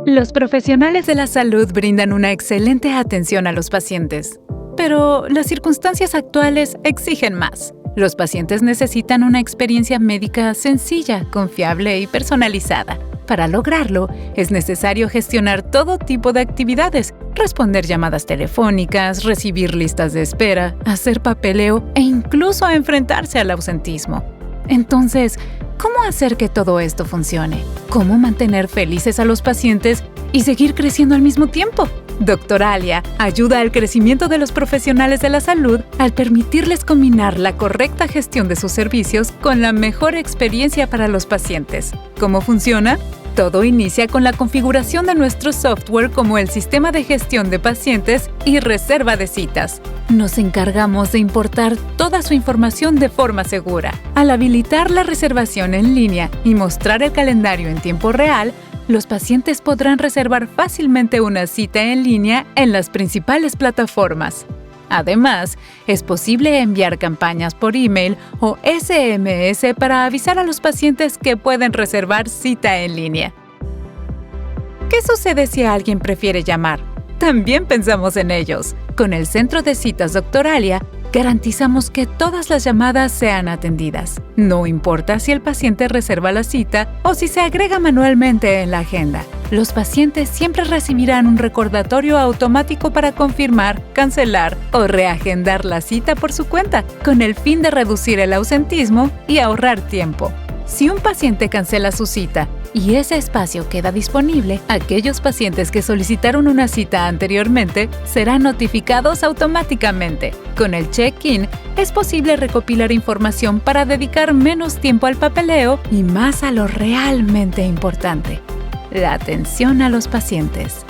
Los profesionales de la salud brindan una excelente atención a los pacientes, pero las circunstancias actuales exigen más. Los pacientes necesitan una experiencia médica sencilla, confiable y personalizada. Para lograrlo, es necesario gestionar todo tipo de actividades, responder llamadas telefónicas, recibir listas de espera, hacer papeleo e incluso enfrentarse al ausentismo. Entonces, ¿cómo hacer que todo esto funcione? ¿Cómo mantener felices a los pacientes y seguir creciendo al mismo tiempo? Doctoralia ayuda al crecimiento de los profesionales de la salud al permitirles combinar la correcta gestión de sus servicios con la mejor experiencia para los pacientes. ¿Cómo funciona? Todo inicia con la configuración de nuestro software como el sistema de gestión de pacientes y reserva de citas. Nos encargamos de importar toda su información de forma segura. Al habilitar la reservación en línea y mostrar el calendario en tiempo real, los pacientes podrán reservar fácilmente una cita en línea en las principales plataformas. Además, es posible enviar campañas por email o SMS para avisar a los pacientes que pueden reservar cita en línea. ¿Qué sucede si alguien prefiere llamar? También pensamos en ellos. Con el Centro de Citas Doctoralia, garantizamos que todas las llamadas sean atendidas. No importa si el paciente reserva la cita o si se agrega manualmente en la agenda. Los pacientes siempre recibirán un recordatorio automático para confirmar, cancelar o reagendar la cita por su cuenta, con el fin de reducir el ausentismo y ahorrar tiempo. Si un paciente cancela su cita y ese espacio queda disponible, aquellos pacientes que solicitaron una cita anteriormente serán notificados automáticamente. Con el check-in es posible recopilar información para dedicar menos tiempo al papeleo y más a lo realmente importante: la atención a los pacientes.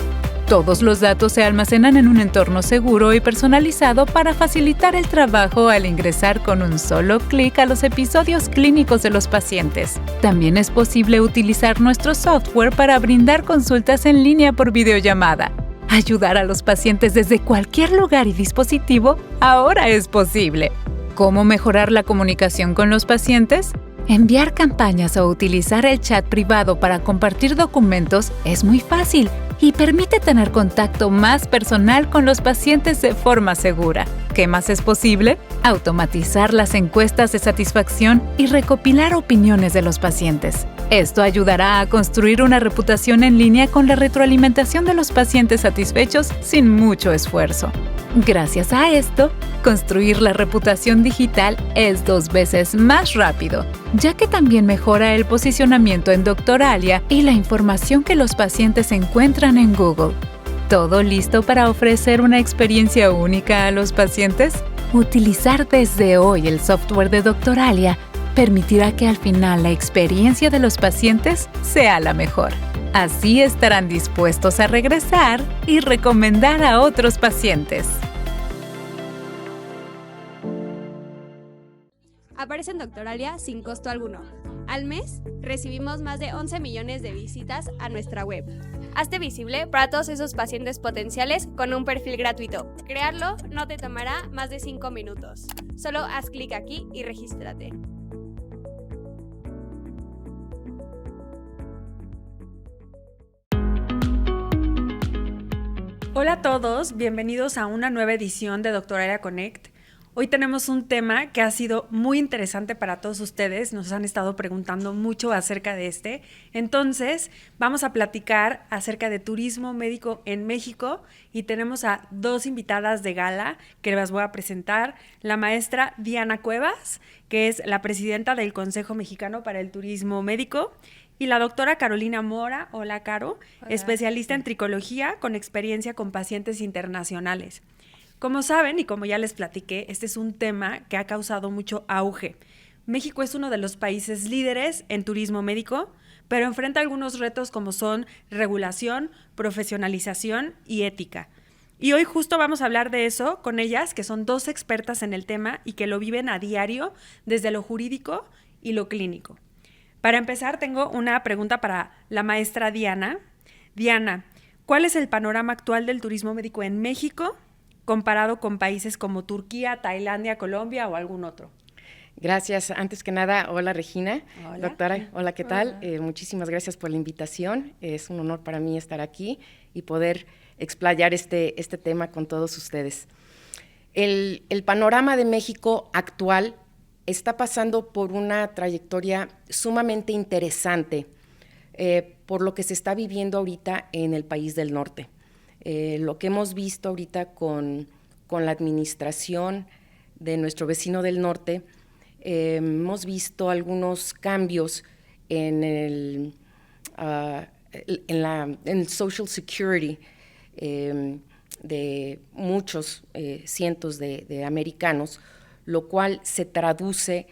Todos los datos se almacenan en un entorno seguro y personalizado para facilitar el trabajo al ingresar con un solo clic a los episodios clínicos de los pacientes. También es posible utilizar nuestro software para brindar consultas en línea por videollamada. Ayudar a los pacientes desde cualquier lugar y dispositivo ahora es posible. ¿Cómo mejorar la comunicación con los pacientes? Enviar campañas o utilizar el chat privado para compartir documentos es muy fácil y permite tener contacto más personal con los pacientes de forma segura. ¿Qué más es posible? Automatizar las encuestas de satisfacción y recopilar opiniones de los pacientes. Esto ayudará a construir una reputación en línea con la retroalimentación de los pacientes satisfechos sin mucho esfuerzo. Gracias a esto, construir la reputación digital es 2 veces más rápido, ya que también mejora el posicionamiento en Doctoralia y la información que los pacientes encuentran en Google. ¿Todo listo para ofrecer una experiencia única a los pacientes? Utilizar desde hoy el software de Doctoralia permitirá que al final la experiencia de los pacientes sea la mejor. Así estarán dispuestos a regresar y recomendar a otros pacientes. Aparece en Doctoralia sin costo alguno. Al mes, recibimos más de 11 millones de visitas a nuestra web. Hazte visible para todos esos pacientes potenciales con un perfil gratuito. Crearlo no te tomará más de 5 minutos. Solo haz clic aquí y regístrate. Hola a todos, bienvenidos a una nueva edición de Doctoralia Connect. Hoy tenemos un tema que ha sido muy interesante para todos ustedes, nos han estado preguntando mucho acerca de este. Entonces, vamos a platicar acerca de turismo médico en México y tenemos a 2 invitadas de gala que les voy a presentar. La maestra Diana Cuevas, que es la presidenta del Consejo Mexicano para el Turismo Médico, y la doctora Carolina Mora, hola Caro, hola, especialista en tricología con experiencia con pacientes internacionales. Como saben y como ya les platiqué, este es un tema que ha causado mucho auge. México es uno de los países líderes en turismo médico, pero enfrenta algunos retos como son regulación, profesionalización y ética. Y hoy justo vamos a hablar de eso con ellas, que son 2 expertas en el tema y que lo viven a diario desde lo jurídico y lo clínico. Para empezar, tengo una pregunta para la maestra Diana. Diana, ¿cuál es el panorama actual del turismo médico en México comparado con países como Turquía, Tailandia, Colombia o algún otro? Gracias. Antes que nada, hola Regina, Hola. doctora, hola, ¿qué tal? Hola. Muchísimas gracias por la invitación. Es un honor para mí estar aquí y poder explayar este tema con todos ustedes. El panorama de México actual está pasando por una trayectoria sumamente interesante por lo que se está viviendo ahorita en el país del norte. Lo que hemos visto ahorita con la administración de nuestro vecino del norte, hemos visto algunos cambios en el Social Security de muchos cientos de americanos, lo cual se traduce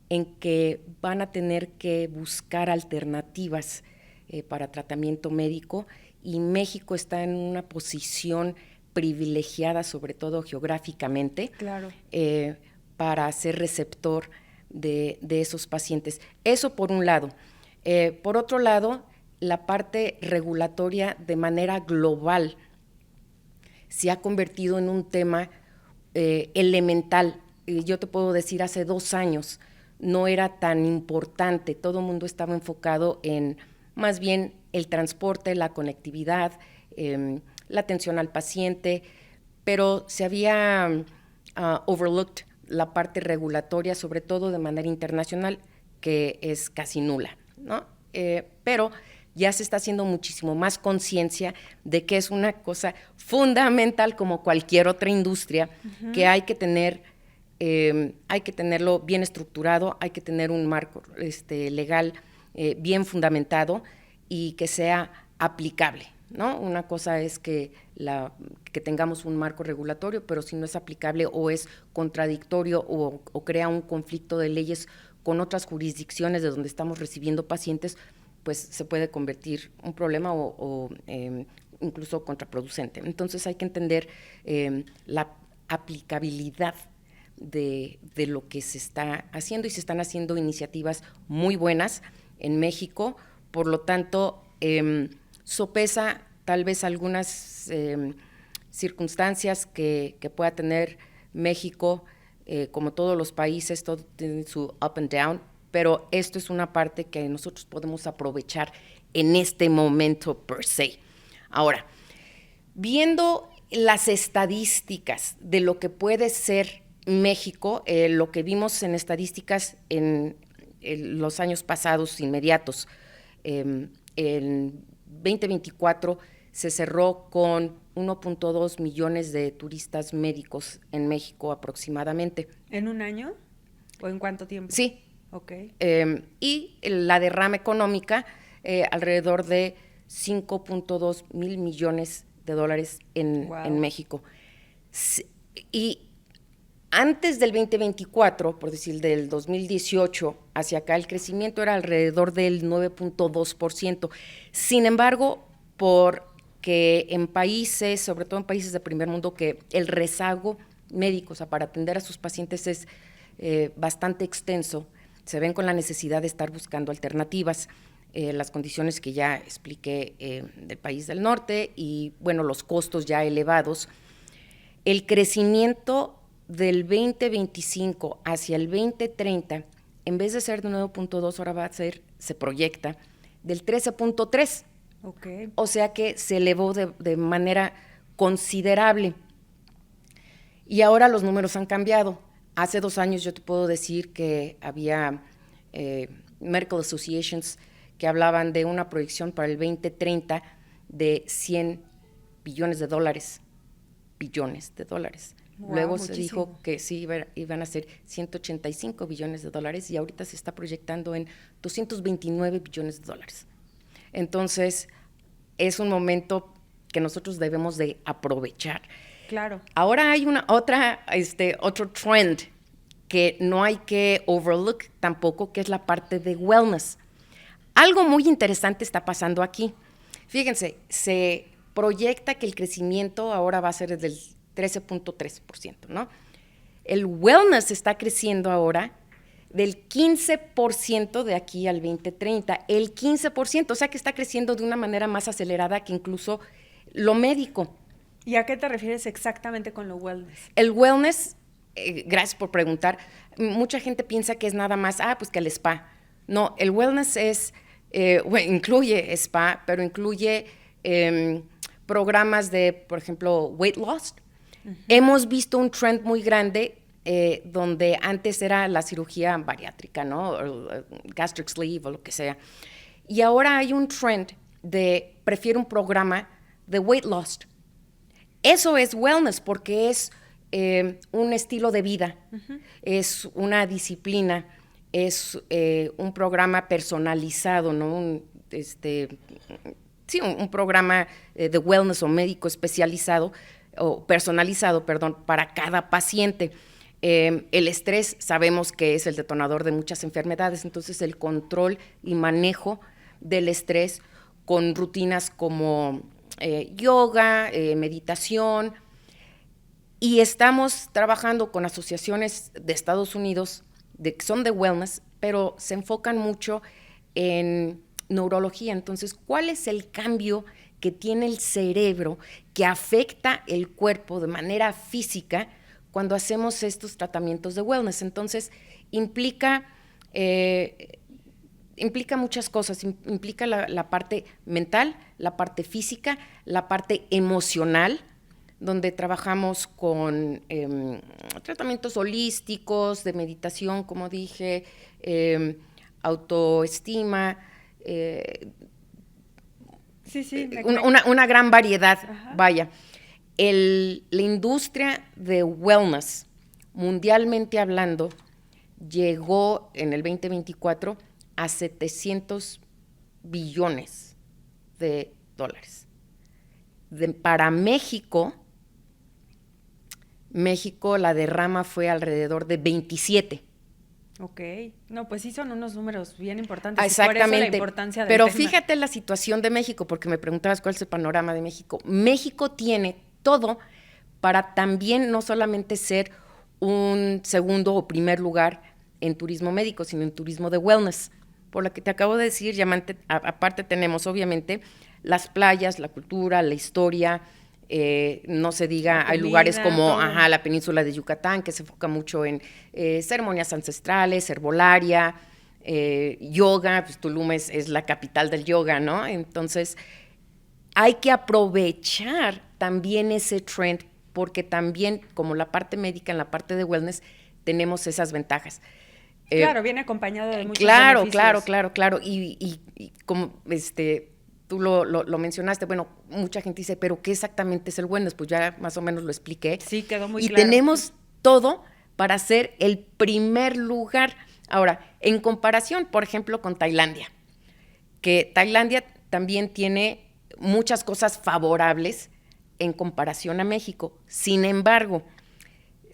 en que van a tener que buscar alternativas para tratamiento médico, y México está en una posición privilegiada, sobre todo geográficamente, Claro. Para ser receptor de esos pacientes. Eso por un lado. Por otro lado, la parte regulatoria de manera global se ha convertido en un tema elemental. Yo te puedo decir, hace 2 años no era tan importante, todo el mundo estaba enfocado en más bien el transporte, la conectividad, la atención al paciente, pero se había overlooked la parte regulatoria, sobre todo de manera internacional, que es casi nula, ¿no? Pero ya se está haciendo muchísimo más conciencia de que es una cosa fundamental como cualquier otra industria, que hay que tenerlo bien estructurado, hay que tener un marco legal bien fundamentado y que sea aplicable, ¿no? Una cosa es que tengamos un marco regulatorio, pero si no es aplicable o es contradictorio o crea un conflicto de leyes con otras jurisdicciones de donde estamos recibiendo pacientes, pues se puede convertir un problema o incluso contraproducente. Entonces hay que entender la aplicabilidad de lo que se está haciendo, y se están haciendo iniciativas muy buenas en México. Por lo tanto, sopesa tal vez algunas circunstancias que pueda tener México, como todos los países, todo tiene su up and down, pero esto es una parte que nosotros podemos aprovechar en este momento per se. Ahora, viendo las estadísticas de lo que puede ser México, lo que vimos en estadísticas en los años pasados inmediatos, en 2024 se cerró con 1.2 millones de turistas médicos en México aproximadamente. ¿En un año? ¿O en cuánto tiempo? Sí. Ok. Y la derrama económica, alrededor de 5.2 mil millones de dólares en México. Y antes del 2024, por decir del 2018 hacia acá, el crecimiento era alrededor del 9.2%. Sin embargo, porque en países, sobre todo en países de primer mundo, que el rezago médico, o sea, para atender a sus pacientes es bastante extenso, se ven con la necesidad de estar buscando alternativas. Las condiciones que ya expliqué del país del norte y, bueno, los costos ya elevados. El crecimiento del 2025 hacia el 2030, en vez de ser de 9.2, ahora va a ser, se proyecta, del 13.3. Okay. O sea que se elevó de manera considerable. Y ahora los números han cambiado. Hace 2 años yo te puedo decir que había medical associations que hablaban de una proyección para el 2030 de 100 billones de dólares. Billones de dólares. Wow, luego muchísimo. Se dijo que sí iban a ser 185 billones de dólares, y ahorita se está proyectando en 229 billones de dólares. Entonces, es un momento que nosotros debemos de aprovechar. Claro. Ahora hay otro trend que no hay que overlook tampoco, que es la parte de wellness. Algo muy interesante está pasando aquí. Fíjense, se proyecta que el crecimiento ahora va a ser del 13.3%, ¿no? El wellness está creciendo ahora del 15% de aquí al 2030, el 15%, o sea que está creciendo de una manera más acelerada que incluso lo médico. ¿Y a qué te refieres exactamente con lo wellness? El wellness gracias por preguntar. Mucha gente piensa que es nada más, pues que el spa. No, el wellness incluye spa, pero incluye programas de, por ejemplo, weight loss. Uh-huh. Hemos visto un trend muy grande donde antes era la cirugía bariátrica, ¿no? O gastric sleeve o lo que sea. Y ahora hay un trend de prefiero un programa de weight loss. Eso es wellness porque es un estilo de vida, uh-huh. Es una disciplina, es un programa personalizado, ¿no? Un programa de wellness o médico especializado, o personalizado, para cada paciente. El estrés sabemos que es el detonador de muchas enfermedades, entonces el control y manejo del estrés con rutinas como yoga, meditación, y estamos trabajando con asociaciones de Estados Unidos que son de wellness, pero se enfocan mucho en neurología. Entonces, ¿cuál es el cambio que tiene el cerebro que afecta el cuerpo de manera física cuando hacemos estos tratamientos de wellness? Entonces, implica muchas cosas, implica la parte mental, la parte física, la parte emocional, donde trabajamos con tratamientos holísticos, de meditación, como dije, autoestima, una gran variedad. Ajá. Vaya, la industria de wellness, mundialmente hablando, llegó en el 2024 a 700 billones de dólares. Para México, la derrama fue alrededor de 27. Ok. No, pues sí son unos números bien importantes. Exactamente. Y por eso la importancia del Pero tema. Fíjate la situación de México, porque me preguntabas cuál es el panorama de México. México tiene todo para también no solamente ser un segundo o primer lugar en turismo médico, sino en turismo de wellness. Por lo que te acabo de decir, aparte tenemos obviamente las playas, la cultura, la historia, no se diga, hay lugares como la península de Yucatán, que se enfoca mucho en ceremonias ancestrales, herbolaria, yoga, pues Tulum es la capital del yoga, ¿no? Entonces, hay que aprovechar también ese trend, porque también, como la parte médica, en la parte de wellness, tenemos esas ventajas. Claro, viene acompañado de muchos beneficios. Claro. Y como tú lo mencionaste, bueno, mucha gente dice, ¿pero qué exactamente es el wellness? Pues ya más o menos lo expliqué. Sí, quedó muy claro. Y tenemos todo para ser el primer lugar. Ahora, en comparación, por ejemplo, con Tailandia, que Tailandia también tiene muchas cosas favorables en comparación a México. Sin embargo,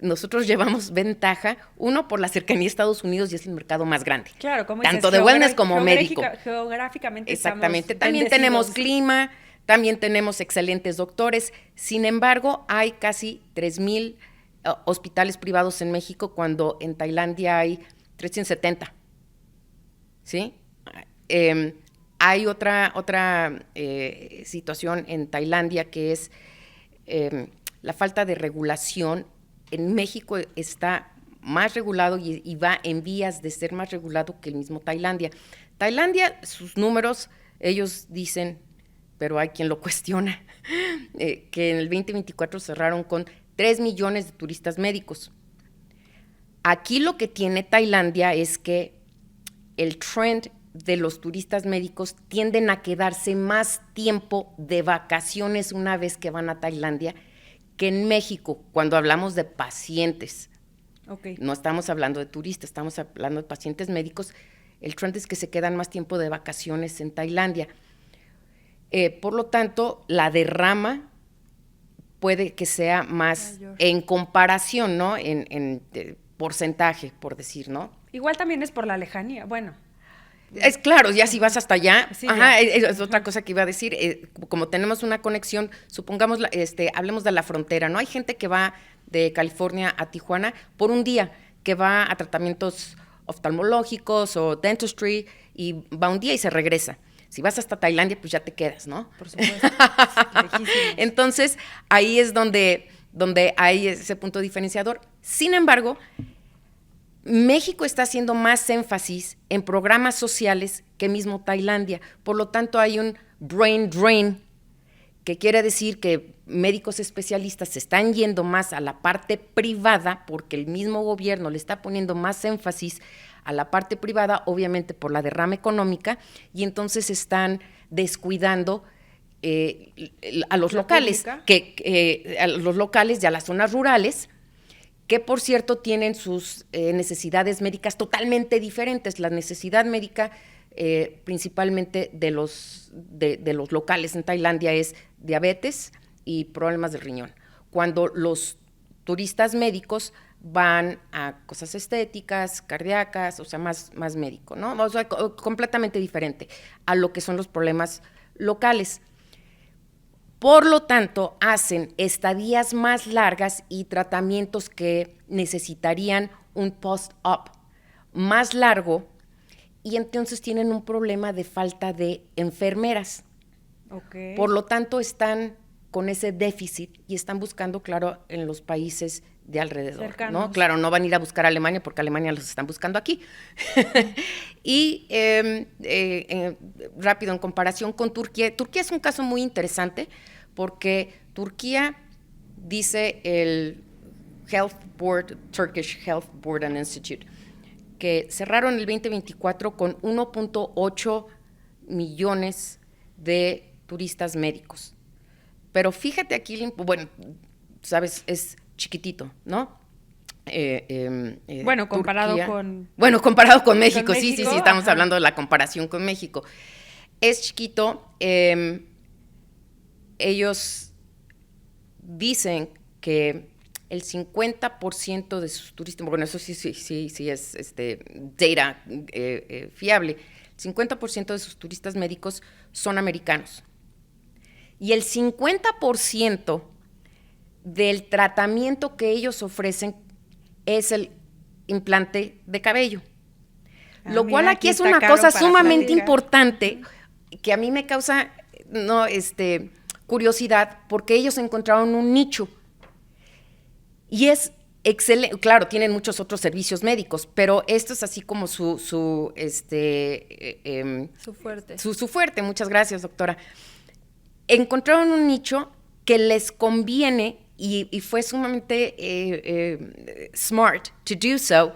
nosotros llevamos ventaja, uno, por la cercanía a Estados Unidos, y es el mercado más grande. Claro, como tanto de wellness como médico. Geográficamente exactamente. También tenemos clima, también tenemos excelentes doctores. Sin embargo, hay casi 3,000 hospitales privados en México, cuando en Tailandia hay 370. ¿Sí? Hay otra situación en Tailandia, que es la falta de regulación. En México está más regulado y va en vías de ser más regulado que el mismo Tailandia. Tailandia, sus números, ellos dicen, pero hay quien lo cuestiona, que en el 2024 cerraron con 3 millones de turistas médicos. Aquí lo que tiene Tailandia es que el trend de los turistas médicos tienden a quedarse más tiempo de vacaciones una vez que van a Tailandia que en México, cuando hablamos de pacientes. Okay. No estamos hablando de turistas, estamos hablando de pacientes médicos. El trend es que se quedan más tiempo de vacaciones en Tailandia. Por lo tanto, la derrama puede que sea más mayor en comparación, ¿no? En porcentaje, por decir, ¿no? Igual también es por la lejanía, bueno. Es claro, ya si vas hasta allá, sí, es otra cosa que iba a decir, como tenemos una conexión, supongamos, hablemos de la frontera, ¿no? Hay gente que va de California a Tijuana por un día, que va a tratamientos oftalmológicos o dentistry, y va un día y se regresa. Si vas hasta Tailandia, pues ya te quedas, ¿no? Por supuesto. Entonces, ahí es donde hay ese punto diferenciador. Sin embargo, México está haciendo más énfasis en programas sociales que mismo Tailandia. Por lo tanto, hay un brain drain, que quiere decir que médicos especialistas se están yendo más a la parte privada porque el mismo gobierno le está poniendo más énfasis a la parte privada, obviamente por la derrama económica, y entonces están descuidando a los locales, a los locales y a las zonas rurales, que por cierto tienen sus necesidades médicas totalmente diferentes. La necesidad médica principalmente de los locales en Tailandia es diabetes y problemas del riñón. Cuando los turistas médicos van a cosas estéticas, cardíacas, o sea, más médico, ¿no? O sea, completamente diferente a lo que son los problemas locales. Por lo tanto, hacen estadías más largas y tratamientos que necesitarían un post-op más largo, y entonces tienen un problema de falta de enfermeras. Okay. Por lo tanto, están con ese déficit y están buscando, claro, en los países de alrededor, cercanos, ¿no? Claro, no van a ir a buscar a Alemania porque Alemania los están buscando aquí. Y rápido, en comparación con Turquía, Turquía es un caso muy interesante porque Turquía, dice el Turkish Health Board and Institute, que cerraron el 2024 con 1.8 millones de turistas médicos. Pero fíjate aquí, bueno, sabes, es chiquitito, ¿no? Bueno, comparado Turquía, con... Bueno, comparado con México, ¿Con sí, México? sí, estamos Ajá. hablando de la comparación con México. Es chiquito, ellos dicen que el 50% de sus turistas, bueno, eso sí es data fiable, el 50% de sus turistas médicos son americanos. Y el 50% del tratamiento que ellos ofrecen es el implante de cabello. Lo cual aquí es una cosa sumamente importante que a mí me causa curiosidad, porque ellos encontraron un nicho. Y es excelente, claro, tienen muchos otros servicios médicos, pero esto es así como su fuerte. Su fuerte, muchas gracias, doctora. Encontraron un nicho que les conviene y fue sumamente smart to do so,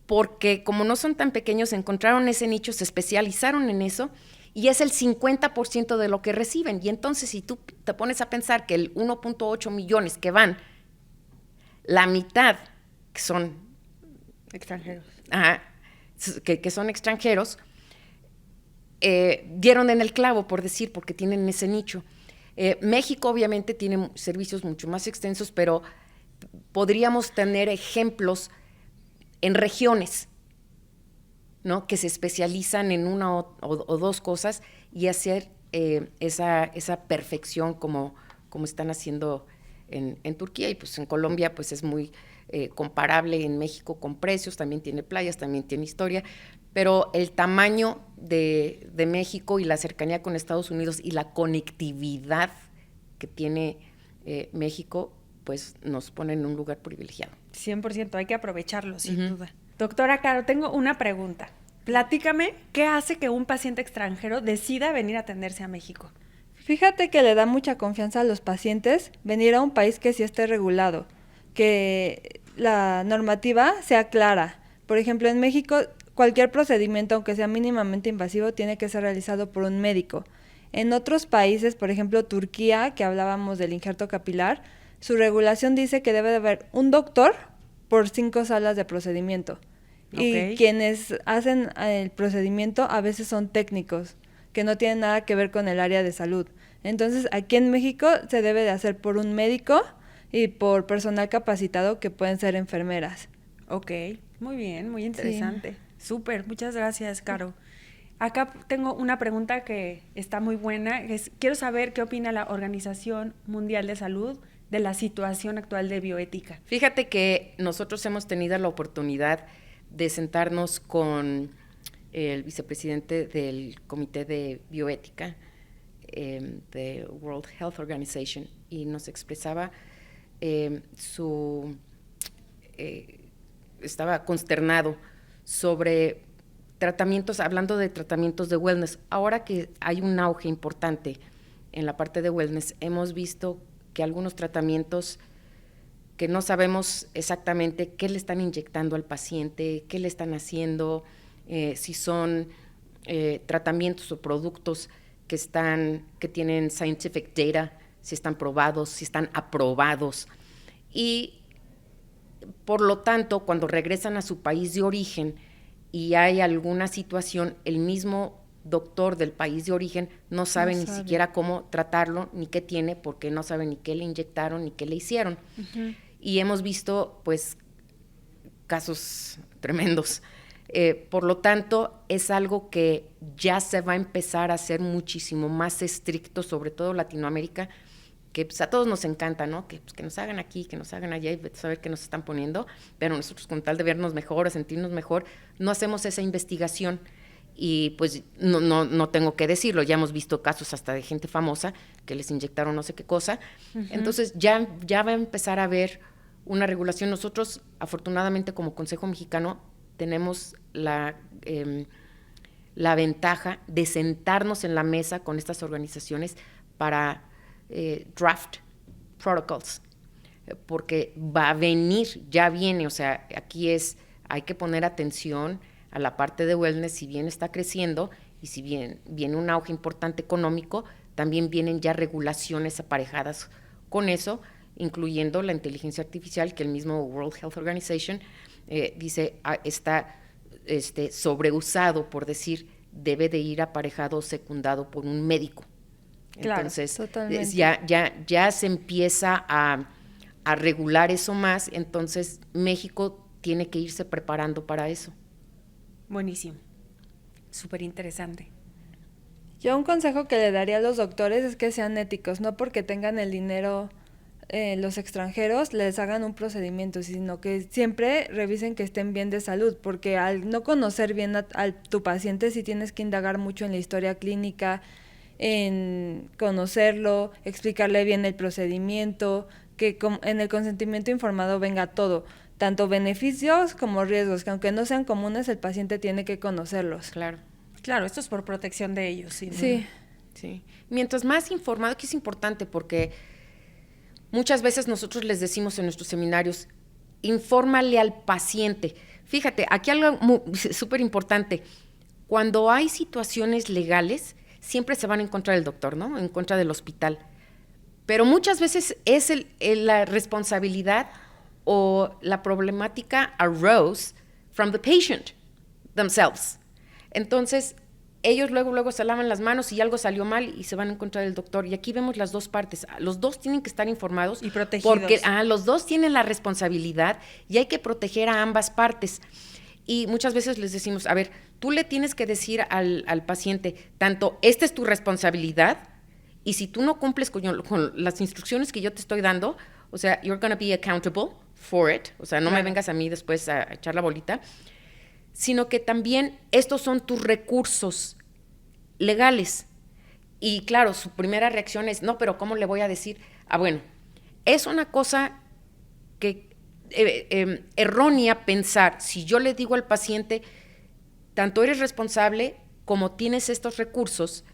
porque como no son tan pequeños, encontraron ese nicho, se especializaron en eso, y es el 50% de lo que reciben. Y entonces, si tú te pones a pensar que el 1.8 millones que van, la mitad que son extranjeros, que son extranjeros, dieron en el clavo, por decir, porque tienen ese nicho. México obviamente tiene servicios mucho más extensos, pero podríamos tener ejemplos en regiones, ¿no?, que se especializan en una o dos cosas y hacer esa perfección como están haciendo en Turquía, y pues en Colombia pues es muy comparable. En México con precios, también tiene playas, también tiene historia, pero el tamaño de México y la cercanía con Estados Unidos y la conectividad que tiene México, pues nos pone en un lugar privilegiado. 100%, hay que aprovecharlo, sin duda. Doctora Caro, tengo una pregunta. Platícame, ¿qué hace que un paciente extranjero decida venir a atenderse a México? Fíjate que le da mucha confianza a los pacientes venir a un país que sí esté regulado, que la normativa sea clara. Por ejemplo, en México, cualquier procedimiento, aunque sea mínimamente invasivo, tiene que ser realizado por un médico. En otros países, por ejemplo, Turquía, que hablábamos del injerto capilar, su regulación dice que debe de haber un doctor por 5 salas de procedimiento. Okay. Y quienes hacen el procedimiento a veces son técnicos, que no tienen nada que ver con el área de salud. Entonces, aquí en México se debe de hacer por un médico y por personal capacitado, que pueden ser enfermeras. Ok, muy bien, muy interesante. Sí. Súper, muchas gracias, Caro. Acá tengo una pregunta que está muy buena. Quiero saber qué opina la Organización Mundial de Salud de la situación actual de bioética. Fíjate que nosotros hemos tenido la oportunidad de sentarnos con el vicepresidente del Comité de Bioética de World Health Organization, y nos expresaba su estaba consternado sobre tratamientos, hablando de tratamientos de wellness. Ahora que hay un auge importante en la parte de wellness, hemos visto que algunos tratamientos que no sabemos exactamente qué le están inyectando al paciente, qué le están haciendo, si son tratamientos o productos que tienen scientific data, si están probados, si están aprobados. Y por lo tanto, cuando regresan a su país de origen y hay alguna situación, el mismo doctor del país de origen no sabe ni siquiera cómo tratarlo, ni qué tiene, porque no sabe ni qué le inyectaron, ni qué le hicieron. Uh-huh. Y hemos visto, pues, casos tremendos. Por lo tanto, es algo que ya se va a empezar a hacer muchísimo más estricto, sobre todo Latinoamérica, que pues, a todos nos encanta, ¿no? Que nos hagan aquí, que nos hagan allá y saber qué nos están poniendo, pero nosotros con tal de vernos mejor o sentirnos mejor, no hacemos esa investigación. Y pues no tengo que decirlo, ya hemos visto casos hasta de gente famosa que les inyectaron no sé qué cosa. Uh-huh. Entonces ya va a empezar a haber una regulación. Nosotros, afortunadamente, como Consejo Mexicano, tenemos la ventaja de sentarnos en la mesa con estas organizaciones para draft protocols, porque va a venir, ya viene, o sea, aquí hay que poner atención a la parte de wellness. Si bien está creciendo y si bien viene un auge importante económico, también vienen ya regulaciones aparejadas con eso, incluyendo la inteligencia artificial, que el mismo World Health Organization dice está sobreusado, por decir, debe de ir aparejado o secundado por un médico. Claro, entonces, totalmente. ya se empieza a regular eso más, entonces México tiene que irse preparando para eso. Buenísimo, súper interesante. Yo un consejo que le daría a los doctores es que sean éticos, no porque tengan el dinero los extranjeros les hagan un procedimiento, sino que siempre revisen que estén bien de salud, porque al no conocer bien a tu paciente sí tienes que indagar mucho en la historia clínica, en conocerlo, explicarle bien el procedimiento, que en el consentimiento informado venga todo, tanto beneficios como riesgos, que aunque no sean comunes, el paciente tiene que conocerlos. Claro, esto es por protección de ellos. Sí. Mientras más informado, que es importante, porque muchas veces nosotros les decimos en nuestros seminarios, infórmale al paciente. Fíjate, aquí algo súper importante, cuando hay situaciones legales, siempre se van en contra del doctor, ¿no? En contra del hospital. Pero muchas veces es la responsabilidad o la problemática arose from the patient themselves. Entonces, ellos luego se lavan las manos y algo salió mal y se van en contra del doctor. Y aquí vemos las dos partes. Los dos tienen que estar informados. Y protegidos. Porque los dos tienen la responsabilidad y hay que proteger a ambas partes. Y muchas veces les decimos, a ver, tú le tienes que decir al paciente, tanto, esta es tu responsabilidad, y si tú no cumples con las instrucciones que yo te estoy dando, o sea, you're going to be accountable for it, o sea, no me vengas a mí después a echar la bolita, sino que también estos son tus recursos legales. Y claro, su primera reacción es, no, pero ¿cómo le voy a decir? Bueno, es una cosa que errónea pensar, si yo le digo al paciente, tanto eres responsable como tienes estos recursos,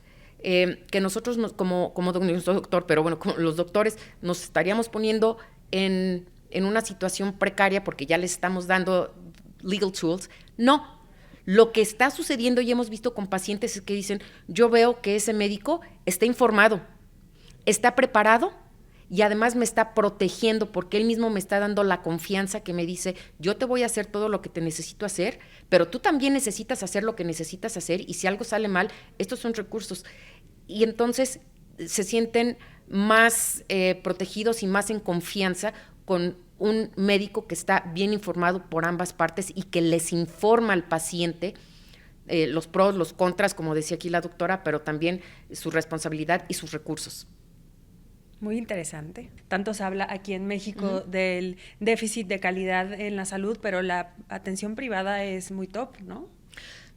que nosotros como doctor, pero bueno, como los doctores nos estaríamos poniendo en una situación precaria porque ya les estamos dando legal tools. No, lo que está sucediendo y hemos visto con pacientes es que dicen, yo veo que ese médico está informado, está preparado y además me está protegiendo porque él mismo me está dando la confianza que me dice, yo te voy a hacer todo lo que te necesito hacer, pero tú también necesitas hacer lo que necesitas hacer y si algo sale mal, estos son recursos. Y entonces se sienten más protegidos y más en confianza con un médico que está bien informado por ambas partes y que les informa al paciente los pros, los contras, como decía aquí la doctora, pero también su responsabilidad y sus recursos. Muy interesante. Tanto se habla aquí en México del déficit de calidad en la salud, pero la atención privada es muy top, ¿no?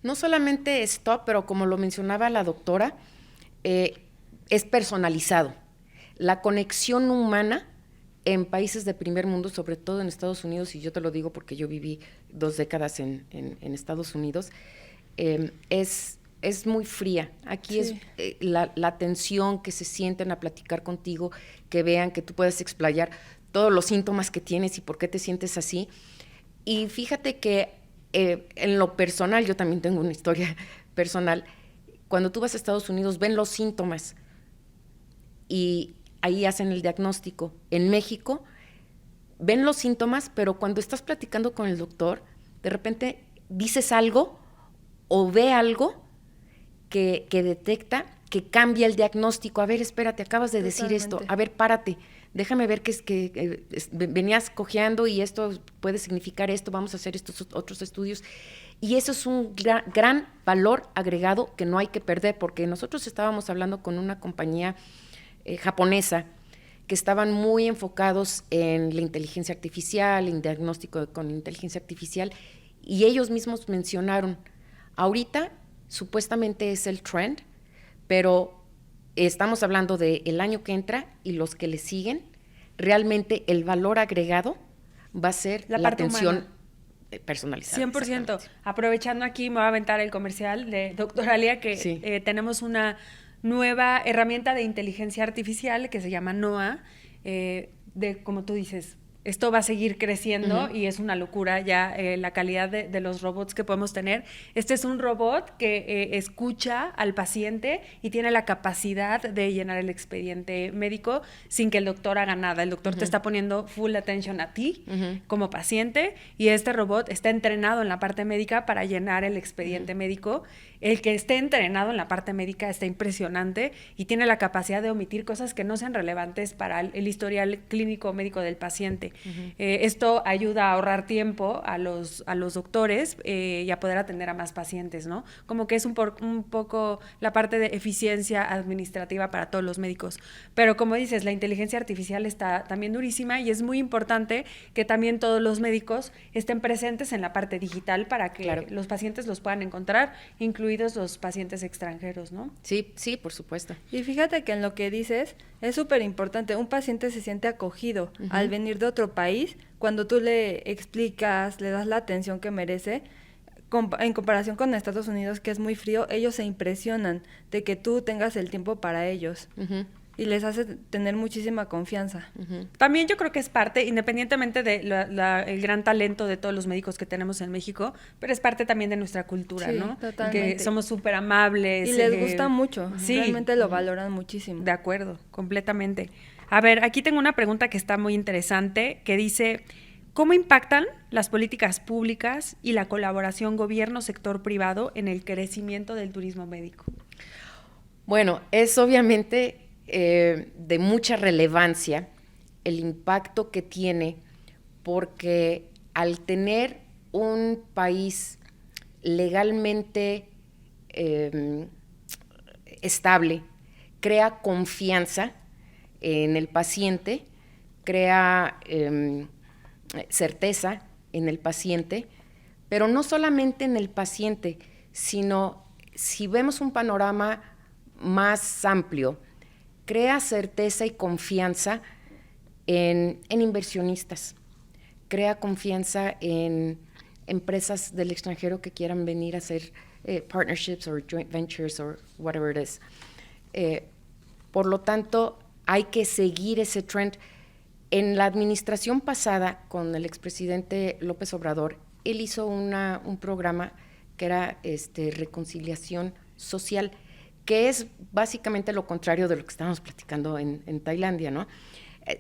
No solamente es top, pero como lo mencionaba la doctora, es personalizado. La conexión humana en países de primer mundo, sobre todo en Estados Unidos, y yo te lo digo porque yo viví 2 décadas en Estados Unidos, es muy fría. Aquí Sí. es la atención que se sienten a platicar contigo, que vean que tú puedes explayar todos los síntomas que tienes y por qué te sientes así. Y fíjate que en lo personal, yo también tengo una historia personal, cuando tú vas a Estados Unidos ven los síntomas y ahí hacen el diagnóstico. En México ven los síntomas, pero cuando estás platicando con el doctor, de repente dices algo o ve algo que detecta, que cambia el diagnóstico. A ver, espérate, acabas de decir esto. A ver, párate, déjame ver que venías cojeando y esto puede significar esto, vamos a hacer estos otros estudios. Y eso es un gran valor agregado que no hay que perder, porque nosotros estábamos hablando con una compañía japonesa que estaban muy enfocados en la inteligencia artificial, en diagnóstico con inteligencia artificial, y ellos mismos mencionaron, ahorita supuestamente es el trend, pero estamos hablando del año que entra y los que le siguen, realmente el valor agregado va a ser la atención humana, personalizada. 100%. Aprovechando aquí, me voy a aventar el comercial de Doctoralia, que sí. Tenemos una nueva herramienta de inteligencia artificial que se llama NOA, como tú dices, esto va a seguir creciendo y es una locura ya la calidad de los robots que podemos tener. Este es un robot que escucha al paciente y tiene la capacidad de llenar el expediente médico sin que el doctor haga nada. El doctor te está poniendo full attention a ti como paciente, y este robot está entrenado en la parte médica para llenar el expediente médico. El que esté entrenado en la parte médica está impresionante y tiene la capacidad de omitir cosas que no sean relevantes para el historial clínico médico del paciente. Esto ayuda a ahorrar tiempo a los doctores y a poder atender a más pacientes, ¿no? Como que es un poco la parte de eficiencia administrativa para todos los médicos. Pero como dices, la inteligencia artificial está también durísima, y es muy importante que también todos los médicos estén presentes en la parte digital para que los pacientes los puedan encontrar, incluidos los pacientes extranjeros, ¿no? Sí, sí, por supuesto. Y fíjate que en lo que dices es súper importante. Un paciente se siente acogido al venir de otro país cuando tú le explicas, le das la atención que merece. En comparación con Estados Unidos, que es muy frío, ellos se impresionan de que tú tengas el tiempo para ellos. Y les hace tener muchísima confianza. También yo creo que es parte, independientemente de el gran talento de todos los médicos que tenemos en México, pero es parte también de nuestra cultura, sí, ¿no? Totalmente. Que somos súper amables. Y les gusta mucho, sí, realmente lo valoran muchísimo. De acuerdo, completamente. A ver, aquí tengo una pregunta que está muy interesante, que dice, ¿cómo impactan las políticas públicas y la colaboración gobierno-sector privado en el crecimiento del turismo médico? Bueno, es obviamente de mucha relevancia el impacto que tiene, porque al tener un país legalmente estable, crea confianza en el paciente, crea certeza en el paciente, pero no solamente en el paciente, sino si vemos un panorama más amplio, crea certeza y confianza en inversionistas, crea confianza en empresas del extranjero que quieran venir a hacer partnerships or joint ventures or whatever it is. Por lo tanto, hay que seguir ese trend. En la administración pasada, con el expresidente López Obrador, él hizo un programa que era reconciliación social, que es básicamente lo contrario de lo que estábamos platicando en Tailandia, ¿no?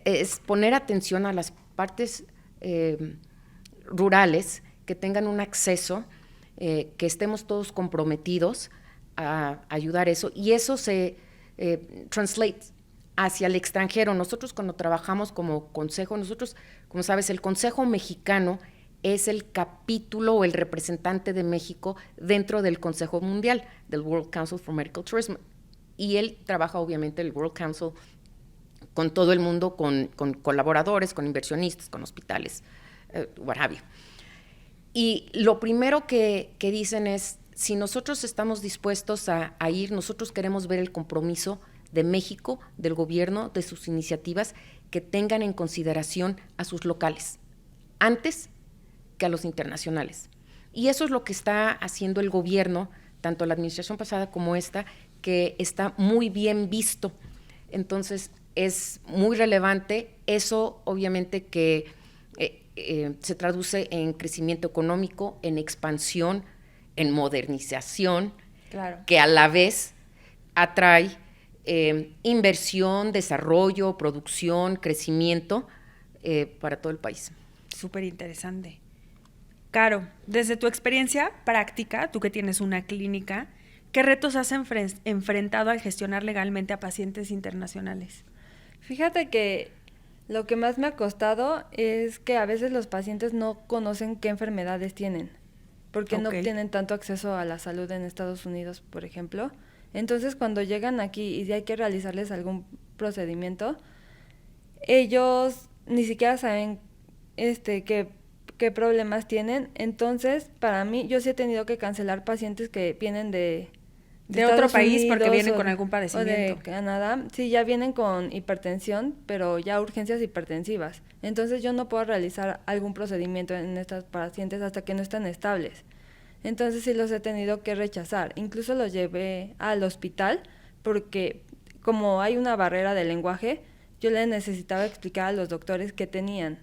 Es poner atención a las partes rurales, que tengan un acceso, que estemos todos comprometidos a ayudar eso, y eso se translate hacia el extranjero. Nosotros cuando trabajamos como consejo, nosotros, como sabes, el Consejo Mexicano es el capítulo o el representante de México dentro del Consejo Mundial, del World Council for Medical Tourism. Y él trabaja, obviamente, el World Council con todo el mundo, con colaboradores, con inversionistas, con hospitales, what have you. Y lo primero que dicen es, si nosotros estamos dispuestos a ir, nosotros queremos ver el compromiso de México, del gobierno, de sus iniciativas, que tengan en consideración a sus locales, antes que a los internacionales. Y eso es lo que está haciendo el gobierno, tanto la administración pasada como esta, que está muy bien visto. Entonces, es muy relevante. Eso, obviamente, que se traduce en crecimiento económico, en expansión, en modernización, Claro. que a la vez atrae inversión, desarrollo, producción, crecimiento para todo el país. Súper interesante. Caro, desde tu experiencia práctica, tú que tienes una clínica, ¿qué retos has enfrentado al gestionar legalmente a pacientes internacionales? Fíjate que lo que más me ha costado es que a veces los pacientes no conocen qué enfermedades tienen, porque no Ok. tienen tanto acceso a la salud en Estados Unidos, por ejemplo. Entonces, cuando llegan aquí y si hay que realizarles algún procedimiento, ellos ni siquiera saben qué problemas tienen. Entonces, para mí, yo sí he tenido que cancelar pacientes que vienen de De otro Estados país porque Unidos vienen o- con algún padecimiento. O de Canadá, sí, ya vienen con hipertensión, pero ya urgencias hipertensivas. Entonces yo no puedo realizar algún procedimiento en estas pacientes hasta que no están estables. Entonces sí los he tenido que rechazar. Incluso los llevé al hospital porque como hay una barrera de lenguaje, yo les necesitaba explicar a los doctores qué tenían.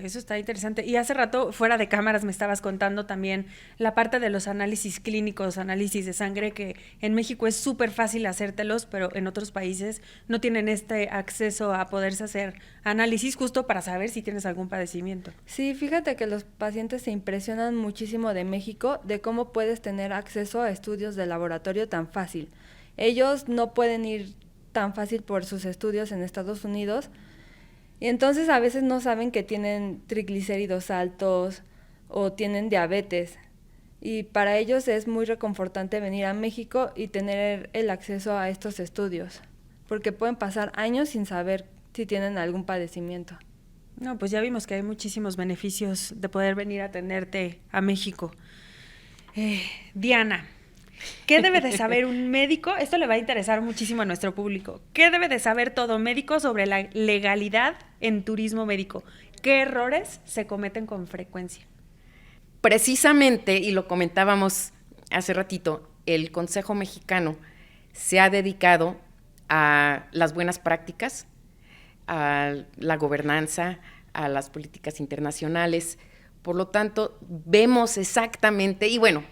Eso está interesante. Y hace rato, fuera de cámaras, me estabas contando también la parte de los análisis clínicos, análisis de sangre, que en México es súper fácil hacértelos, pero en otros países no tienen este acceso a poderse hacer análisis justo para saber si tienes algún padecimiento. Sí, fíjate que los pacientes se impresionan muchísimo de México, de cómo puedes tener acceso a estudios de laboratorio tan fácil. Ellos no pueden ir tan fácil por sus estudios en Estados Unidos, y entonces a veces no saben que tienen triglicéridos altos o tienen diabetes. Y para ellos es muy reconfortante venir a México y tener el acceso a estos estudios, porque pueden pasar años sin saber si tienen algún padecimiento. No, pues ya vimos que hay muchísimos beneficios de poder venir a atenderte a México. Diana, ¿qué debe de saber un médico? Esto le va a interesar muchísimo a nuestro público. ¿Qué debe de saber todo médico sobre la legalidad en turismo médico? ¿Qué errores se cometen con frecuencia? Precisamente, y lo comentábamos hace ratito, el Consejo Mexicano se ha dedicado a las buenas prácticas, a la gobernanza, a las políticas internacionales. Por lo tanto, vemos exactamente, y bueno,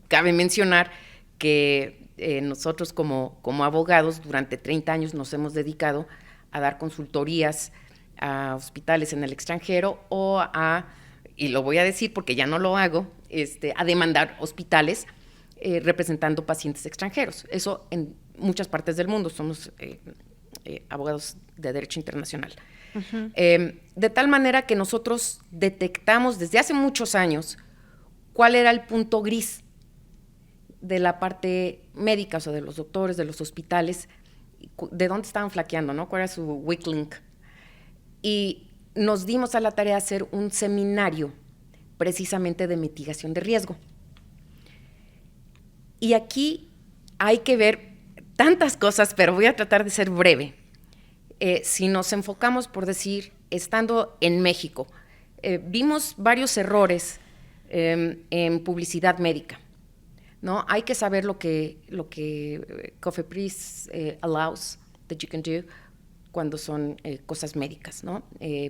cabe mencionar que nosotros como abogados durante 30 años nos hemos dedicado a dar consultorías a hospitales en el extranjero o a, y lo voy a decir porque ya no lo hago, a demandar hospitales representando pacientes extranjeros. Eso en muchas partes del mundo, somos abogados de derecho internacional. Uh-huh. De tal manera que nosotros detectamos desde hace muchos años cuál era el punto gris de la parte médica, o sea, de los doctores, de los hospitales, de dónde estaban flaqueando, ¿no? ¿Cuál era su weak link? Y nos dimos a la tarea de hacer un seminario precisamente de mitigación de riesgo. Y aquí hay que ver tantas cosas, pero voy a tratar de ser breve. Si nos enfocamos, por decir, estando en México, vimos varios errores en publicidad médica, ¿no? Hay que saber lo que COFEPRIS allows that you can do cuando son cosas médicas, ¿no?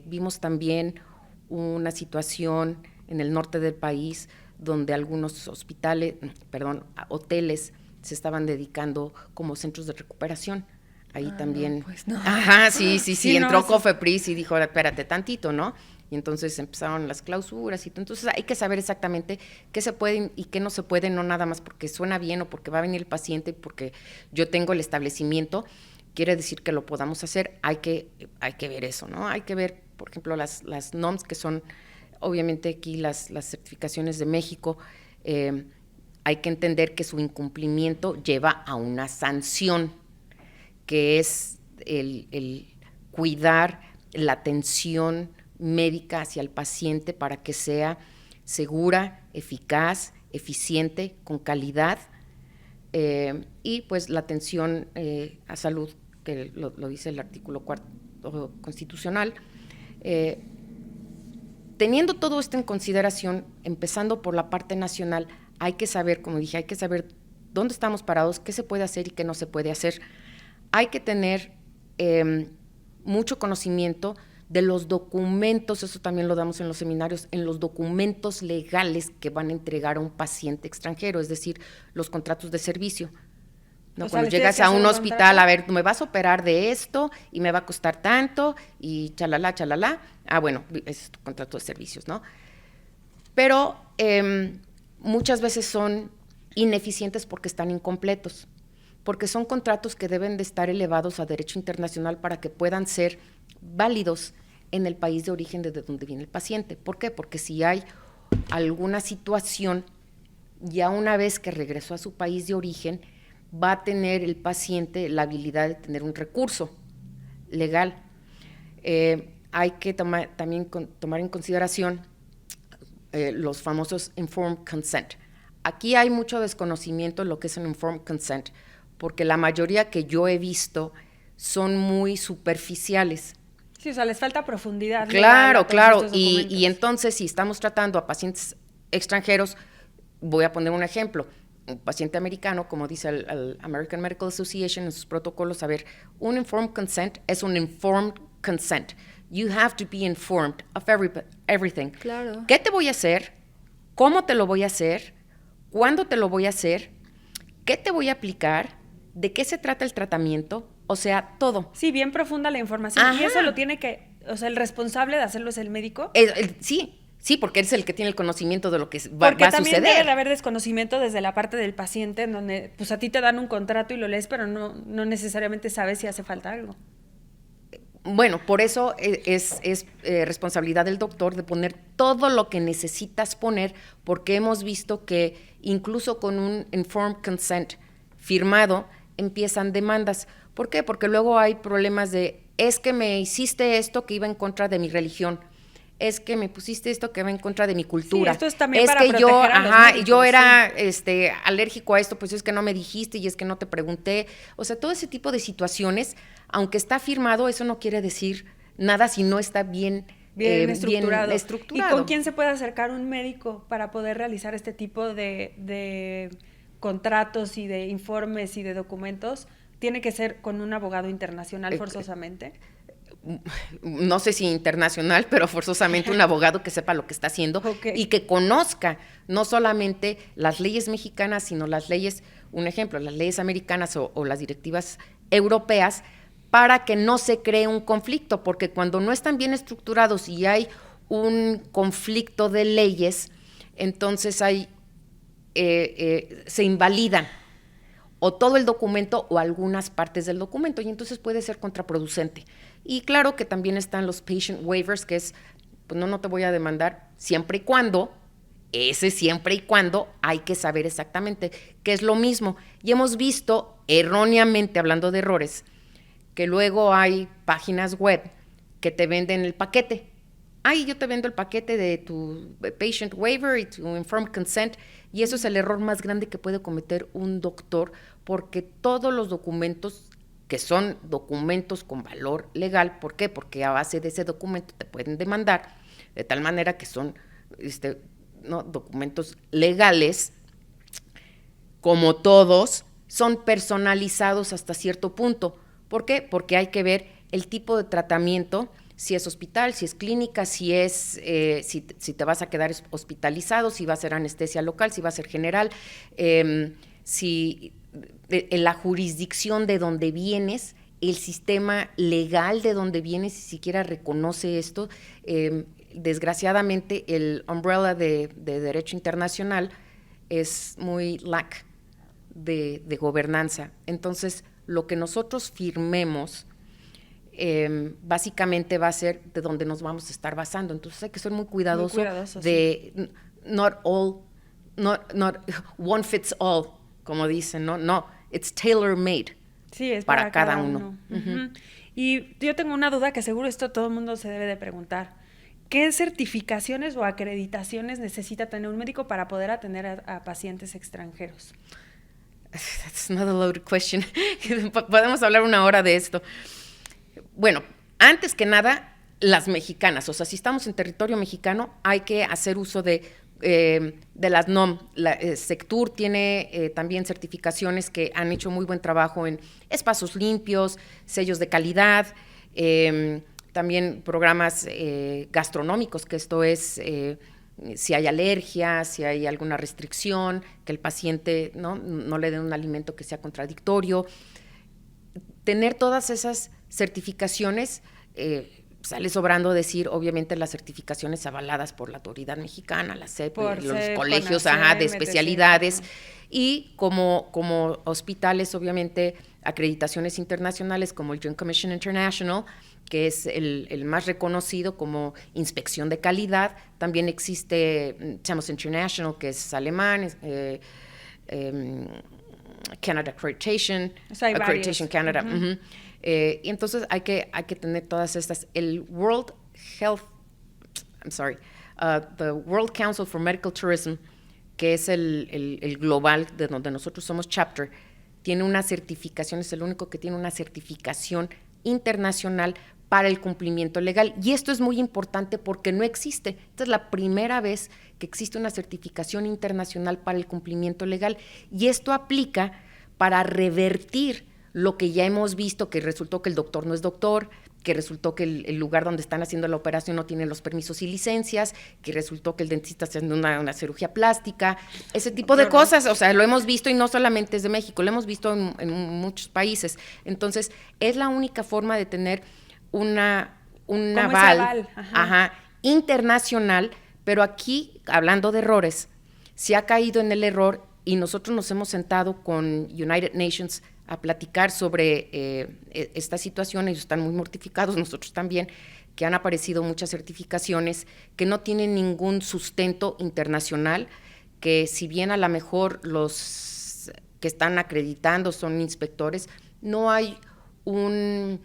Vimos también una situación en el norte del país donde algunos hoteles se estaban dedicando como centros de recuperación. Ahí también. No, pues no. Ajá, sí, entró no, COFEPRIS y dijo, espérate tantito, ¿no? Y entonces empezaron las clausuras y entonces hay que saber exactamente qué se puede y qué no se puede, no nada más porque suena bien o porque va a venir el paciente y porque yo tengo el establecimiento, quiere decir que lo podamos hacer. Hay que ver eso, ¿no? Hay que ver, por ejemplo, las NOMS, que son obviamente aquí las certificaciones de México. Hay que entender que su incumplimiento lleva a una sanción, que es el cuidar la atención médica hacia el paciente para que sea segura, eficaz, eficiente, con calidad, y pues la atención a salud, que lo dice el artículo constitucional. Teniendo todo esto en consideración, empezando por la parte nacional, hay que saber, como dije, hay que saber dónde estamos parados, qué se puede hacer y qué no se puede hacer. Hay que tener mucho conocimiento de los documentos, eso también lo damos en los seminarios, en los documentos legales que van a entregar a un paciente extranjero, es decir, los contratos de servicio. ¿No? Cuando llegas a un hospital, a ver, me vas a operar de esto y me va a costar tanto y chalala, chalala. Bueno, ese es tu contrato de servicios, ¿no? Pero muchas veces son ineficientes porque están incompletos, porque son contratos que deben de estar elevados a derecho internacional para que puedan ser válidos en el país de origen desde donde viene el paciente. ¿Por qué? Porque si hay alguna situación, ya una vez que regresó a su país de origen, va a tener el paciente la habilidad de tener un recurso legal. Hay que también tomar en consideración los famosos informed consent. Aquí hay mucho desconocimiento en lo que es un informed consent, porque la mayoría que yo he visto son muy superficiales. Sí, o sea, les falta profundidad. Claro. Y entonces, si estamos tratando a pacientes extranjeros, voy a poner un ejemplo. Un paciente americano, como dice el American Medical Association en sus protocolos, a ver, un informed consent es un informed consent. You have to be informed of everything. Claro. ¿Qué te voy a hacer? ¿Cómo te lo voy a hacer? ¿Cuándo te lo voy a hacer? ¿Qué te voy a aplicar? ¿De qué se trata el tratamiento? O sea, todo. Sí, bien profunda la información. Ajá. Y eso lo tiene que, o sea, el responsable de hacerlo es el médico. Sí, porque él es el que tiene el conocimiento de lo que va a suceder. Porque también debe de haber desconocimiento desde la parte del paciente, en donde pues a ti te dan un contrato y lo lees, pero no necesariamente sabes si hace falta algo. Bueno, por eso es responsabilidad del doctor de poner todo lo que necesitas poner, porque hemos visto que incluso con un informed consent firmado empiezan demandas. ¿Por qué? Porque luego hay problemas de, es que me hiciste esto que iba en contra de mi religión, es que me pusiste esto que va en contra de mi cultura. Sí, esto es también es para que proteger a los médicos, yo era sí. Alérgico a esto, pues es que no me dijiste y es que no te pregunté. O sea, todo ese tipo de situaciones, aunque está firmado, eso no quiere decir nada si no está bien estructurado. estructurado. ¿Y con quién se puede acercar un médico para poder realizar este tipo de contratos y de informes y de documentos? ¿Tiene que ser con un abogado internacional forzosamente? No sé si internacional, pero forzosamente un abogado que sepa lo que está haciendo Okay. y que conozca no solamente las leyes mexicanas, sino las leyes, un ejemplo, las leyes americanas o las directivas europeas, para que no se cree un conflicto, porque cuando no están bien estructurados y hay un conflicto de leyes, entonces se invalidan o todo el documento o algunas partes del documento, y entonces puede ser contraproducente. Y claro que también están los patient waivers, que es, pues no te voy a demandar, siempre y cuando hay que saber exactamente qué es lo mismo. Y hemos visto erróneamente, hablando de errores, que luego hay páginas web que te venden el paquete. Yo te vendo el paquete de tu patient waiver y tu informed consent, y eso es el error más grande que puede cometer un doctor, porque todos los documentos que son documentos con valor legal, ¿por qué? Porque a base de ese documento te pueden demandar, de tal manera que son documentos legales, como todos, son personalizados hasta cierto punto. ¿Por qué? Porque hay que ver el tipo de tratamiento, si es hospital, si es clínica, si te vas a quedar hospitalizado, si va a ser anestesia local, si va a ser general, si la jurisdicción de donde vienes, el sistema legal de donde vienes, si siquiera reconoce esto. Desgraciadamente, el umbrella de derecho internacional es muy lack de gobernanza. Entonces, lo que nosotros firmemos básicamente va a ser de donde nos vamos a estar basando. Entonces hay que ser muy cuidadosos de sí. not one fits all, como dicen, no, it's tailor made. Sí, es para cada uno. Uh-huh. Y yo tengo una duda que seguro esto todo el mundo se debe de preguntar. ¿Qué certificaciones o acreditaciones necesita tener un médico para poder atender a pacientes extranjeros? That's not a loaded question. Podemos hablar una hora de esto. Bueno, antes que nada, las mexicanas. O sea, si estamos en territorio mexicano, hay que hacer uso de las NOM. Sectur tiene también certificaciones que han hecho muy buen trabajo en espacios limpios, sellos de calidad, también programas gastronómicos, que esto es si hay alergia, si hay alguna restricción, que el paciente no le den un alimento que sea contradictorio. Tener todas esas certificaciones, sale sobrando decir, obviamente, las certificaciones avaladas por la autoridad mexicana, la CEP, los colegios de especialidades, y como hospitales, obviamente, acreditaciones internacionales como el Joint Commission International, que es el más reconocido como inspección de calidad. También existe CHEMOS International, que es alemán, Canada Accreditation, o sea, Accreditation Canada. Uh-huh. Y entonces hay que tener todas estas. El the World Council for Medical Tourism, que es el global de donde nosotros somos chapter, tiene una certificación, es el único que tiene una certificación internacional para el cumplimiento legal. Y esto es muy importante porque no existe. Esta es la primera vez que existe una certificación internacional para el cumplimiento legal. Y esto aplica para revertir lo que ya hemos visto, que resultó que el doctor no es doctor, que resultó que el lugar donde están haciendo la operación no tiene los permisos y licencias, que resultó que el dentista está haciendo una cirugía plástica, ese tipo de cosas. O sea, lo hemos visto, y no solamente es de México, lo hemos visto en muchos países. Entonces, es la única forma de tener un aval internacional, pero aquí, hablando de errores, se ha caído en el error, y nosotros nos hemos sentado con United Nations a platicar sobre esta situación. Ellos están muy mortificados, nosotros también, que han aparecido muchas certificaciones que no tienen ningún sustento internacional, que si bien a lo mejor los que están acreditando son inspectores, no hay un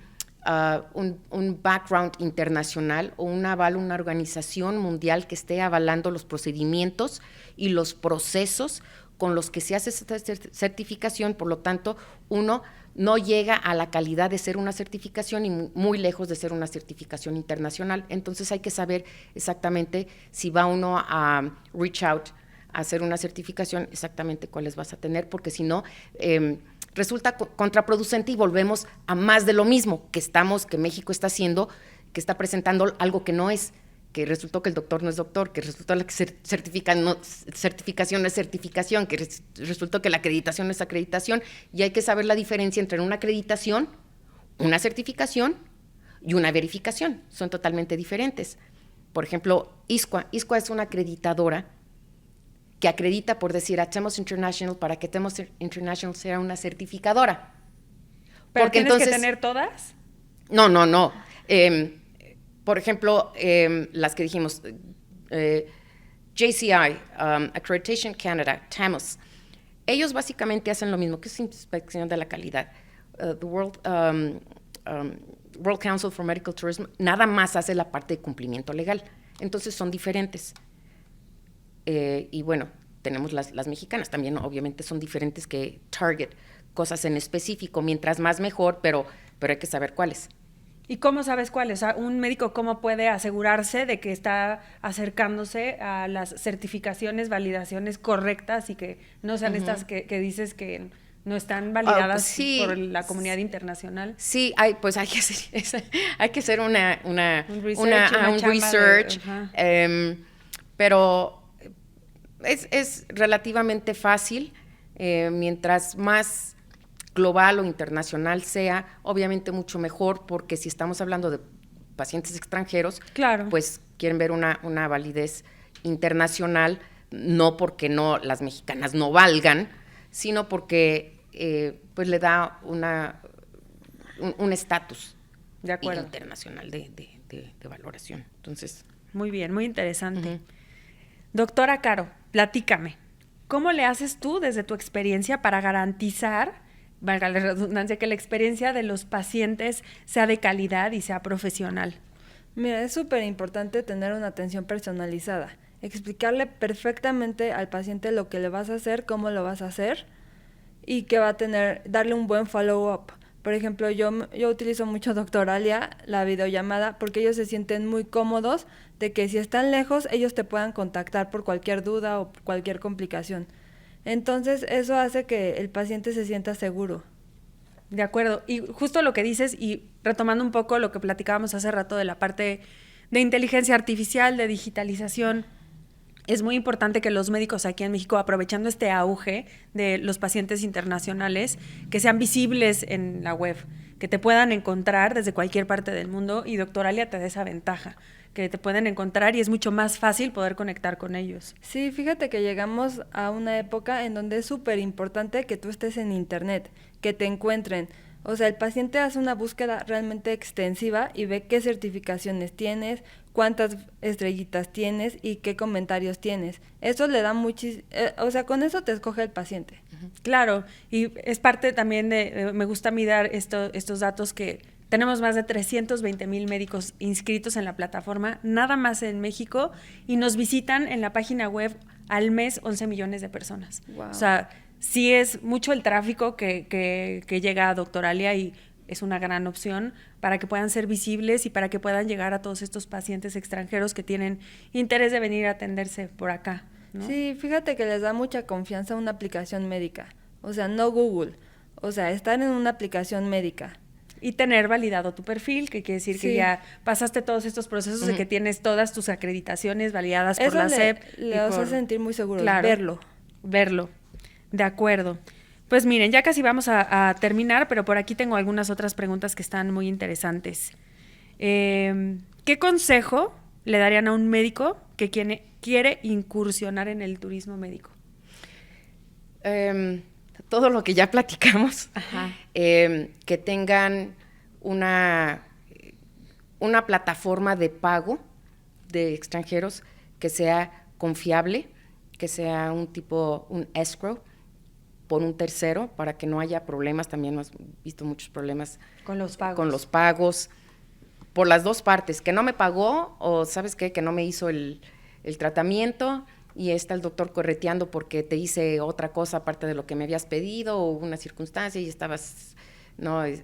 background internacional o un aval, una organización mundial que esté avalando los procedimientos y los procesos con los que se hace esta certificación. Por lo tanto, uno no llega a la calidad de ser una certificación y muy lejos de ser una certificación internacional. Entonces hay que saber exactamente, si va uno a reach out a hacer una certificación, exactamente cuáles vas a tener, porque si no, resulta contraproducente y volvemos a más de lo mismo que México está haciendo, que está presentando algo que no es, que resultó que el doctor no es doctor, que resultó la certificación no es certificación, que resultó que la acreditación no es acreditación, y hay que saber la diferencia entre una acreditación, una certificación y una verificación. Son totalmente diferentes. Por ejemplo, ISCUA es una acreditadora que acredita, por decir, a CHEMOS International, para que CHEMOS International sea una certificadora. ¿Pero porque tienes entonces, que tener todas? No. Por ejemplo, las que dijimos, JCI, Accreditation Canada, CHEMOS, ellos básicamente hacen lo mismo, que es inspección de la calidad. The World Council for Medical Tourism nada más hace la parte de cumplimiento legal. Entonces son diferentes. Y bueno, tenemos las mexicanas también, obviamente son diferentes, que target cosas en específico, mientras más mejor, pero hay que saber cuáles. ¿Y cómo sabes cuáles? O sea, un médico, ¿cómo puede asegurarse de que está acercándose a las certificaciones, validaciones correctas, y que no sean estas que dices que no están validadas sí, por la comunidad internacional? Sí, hay que hacer un research, pero es relativamente fácil, mientras más global o internacional sea, obviamente mucho mejor, porque si estamos hablando de pacientes extranjeros, claro, pues quieren ver una validez internacional, no porque las mexicanas no valgan, sino porque pues le da un estatus internacional de valoración. Entonces, muy bien, muy interesante. Doctora Caro, platícame, ¿cómo le haces tú desde tu experiencia para garantizar, valga la redundancia, que la experiencia de los pacientes sea de calidad y sea profesional? Mira, es súper importante tener una atención personalizada, explicarle perfectamente al paciente lo que le vas a hacer, cómo lo vas a hacer, y que va a tener, darle un buen follow-up, Por ejemplo, yo utilizo mucho Doctoralia, la videollamada, porque ellos se sienten muy cómodos de que si están lejos, ellos te puedan contactar por cualquier duda o cualquier complicación. Entonces, eso hace que el paciente se sienta seguro. De acuerdo. Y justo lo que dices, y retomando un poco lo que platicábamos hace rato de la parte de inteligencia artificial, de digitalización, es muy importante que los médicos aquí en México, aprovechando este auge de los pacientes internacionales, que sean visibles en la web, que te puedan encontrar desde cualquier parte del mundo, y Doctoralia te da esa ventaja, que te pueden encontrar y es mucho más fácil poder conectar con ellos. Sí, fíjate que llegamos a una época en donde es súper importante que tú estés en internet, que te encuentren. O sea, el paciente hace una búsqueda realmente extensiva y ve qué certificaciones tienes, cuántas estrellitas tienes y qué comentarios tienes. Eso le da o sea, con eso te escoge el paciente. Claro, y es parte también me gusta a mí dar estos datos que tenemos más de 320,000 médicos inscritos en la plataforma, nada más en México, y nos visitan en la página web al mes 11 millones de personas. Wow. O sea, sí es mucho el tráfico que llega a Doctoralia y es una gran opción para que puedan ser visibles y para que puedan llegar a todos estos pacientes extranjeros que tienen interés de venir a atenderse por acá, ¿no? Sí, fíjate que les da mucha confianza una aplicación médica. O sea, no Google. O sea, estar en una aplicación médica. Y tener validado tu perfil, que quiere decir que ya pasaste todos estos procesos de que tienes todas tus acreditaciones validadas por la SEP. Le hace sentir muy seguros, claro, verlo. De acuerdo. Pues miren, ya casi vamos a terminar, pero por aquí tengo algunas otras preguntas que están muy interesantes. ¿Qué consejo le darían a un médico que quiere incursionar en el turismo médico? Todo lo que ya platicamos, que tengan una plataforma de pago de extranjeros que sea confiable, que sea un escrow por un tercero, para que no haya problemas. También hemos visto muchos problemas con los pagos, por las dos partes, que no me pagó, o ¿sabes qué? Que no me hizo el tratamiento, y está el doctor correteando porque te hice otra cosa aparte de lo que me habías pedido, o una circunstancia y estabas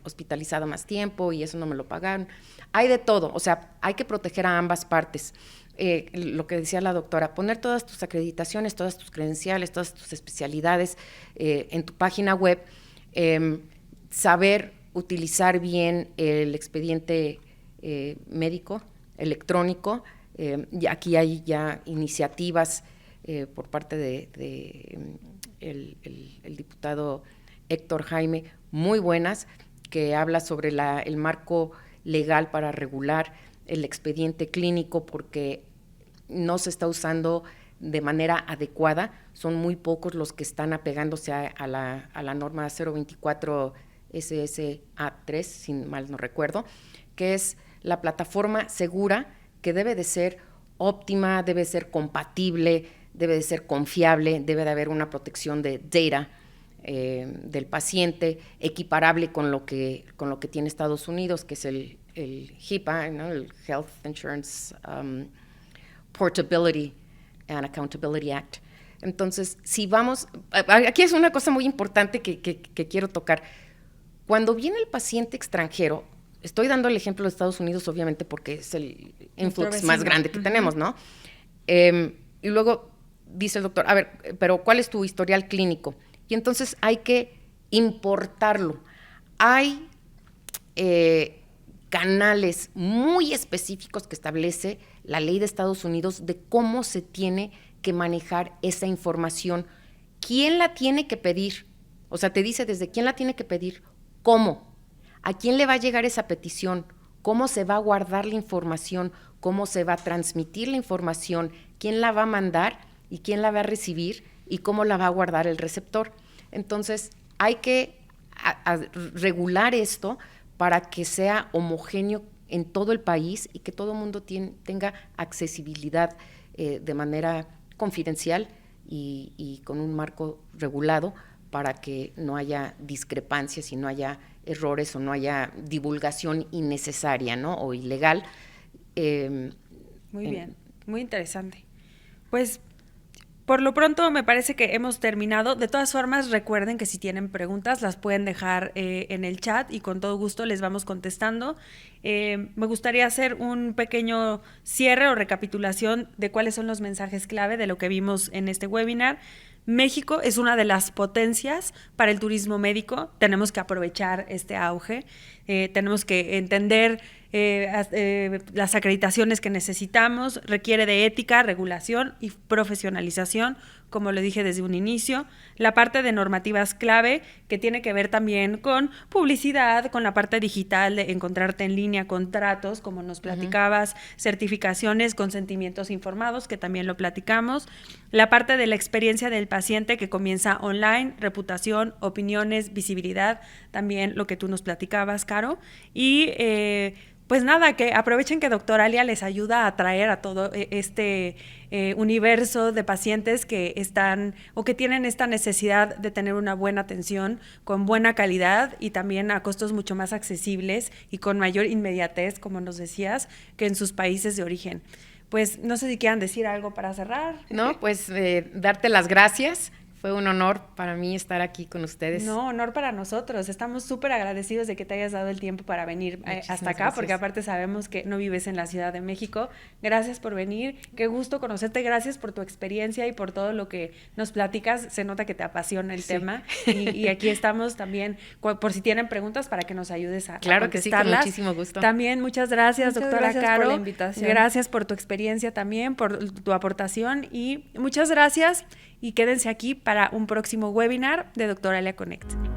hospitalizada más tiempo y eso no me lo pagaron. Hay de todo, o sea, hay que proteger a ambas partes. Lo que decía la doctora, poner todas tus acreditaciones, todas tus credenciales, todas tus especialidades en tu página web, saber utilizar bien el expediente médico electrónico. Y aquí hay ya iniciativas por parte de el diputado Héctor Jaime, muy buenas, que habla sobre el marco legal para regular el expediente clínico, porque no se está usando de manera adecuada. Son muy pocos los que están apegándose a la norma 024 SSA3, si mal no recuerdo, que es la plataforma segura, que debe de ser óptima, debe ser compatible, debe de ser confiable, debe de haber una protección de data del paciente, equiparable con lo que tiene Estados Unidos, que es el HIPAA, ¿no? El Health Insurance Portability and Accountability Act. Entonces, si vamos, aquí es una cosa muy importante que quiero tocar. Cuando viene el paciente extranjero, estoy dando el ejemplo de Estados Unidos, obviamente, porque es el influx más grande que tenemos, ¿no? Y luego dice el doctor, a ver, pero ¿cuál es tu historial clínico? Y entonces hay que importarlo. Hay canales muy específicos que establece la ley de Estados Unidos de cómo se tiene que manejar esa información. ¿Quién la tiene que pedir? O sea, te dice desde quién la tiene que pedir, cómo, a quién le va a llegar esa petición, cómo se va a guardar la información, cómo se va a transmitir la información, quién la va a mandar y quién la va a recibir y cómo la va a guardar el receptor. Entonces, hay que regular esto para que sea homogéneo en todo el país y que todo el mundo tenga accesibilidad de manera confidencial y con un marco regulado, para que no haya discrepancias y no haya errores o no haya divulgación innecesaria, ¿no? O ilegal. Muy bien, muy interesante. Pues Por lo pronto me parece que hemos terminado. De todas formas, recuerden que si tienen preguntas las pueden dejar en el chat y con todo gusto les vamos contestando. Me gustaría hacer un pequeño cierre o recapitulación de cuáles son los mensajes clave de lo que vimos en este webinar. México es una de las potencias para el turismo médico. Tenemos que aprovechar este auge. Tenemos que entender las acreditaciones que necesitamos. Requiere de ética, regulación y profesionalización, como lo dije desde un inicio. La parte de normativas clave, que tiene que ver también con publicidad, con la parte digital de encontrarte en línea, contratos, como nos platicabas, certificaciones, consentimientos informados, que también lo platicamos. La parte de la experiencia del paciente, que comienza online, reputación, opiniones, visibilidad, también lo que tú nos platicabas, Caro. Y pues nada, que aprovechen que Doctoralia les ayuda a atraer a todo este universo de pacientes que están o que tienen esta necesidad de tener una buena atención con buena calidad y también a costos mucho más accesibles y con mayor inmediatez, como nos decías, que en sus países de origen. Pues no sé si quieran decir algo para cerrar. No, pues darte las gracias. Fue un honor para mí estar aquí con ustedes. No, honor para nosotros. Estamos súper agradecidos de que te hayas dado el tiempo para venir hasta acá, gracias. porque aparte sabemos que no vives en la Ciudad de México. Gracias por venir. Qué gusto conocerte. Gracias por tu experiencia y por todo lo que nos platicas. Se nota que te apasiona el tema. Y aquí estamos también, por si tienen preguntas, para que nos ayudes a Claro que sí, con contestarlas. muchísimo gusto. También muchas gracias, doctora gracias Caro. por la invitación. Gracias por tu experiencia también, por tu aportación y muchas gracias. Y quédense aquí para un próximo webinar de Doctoralia Connect.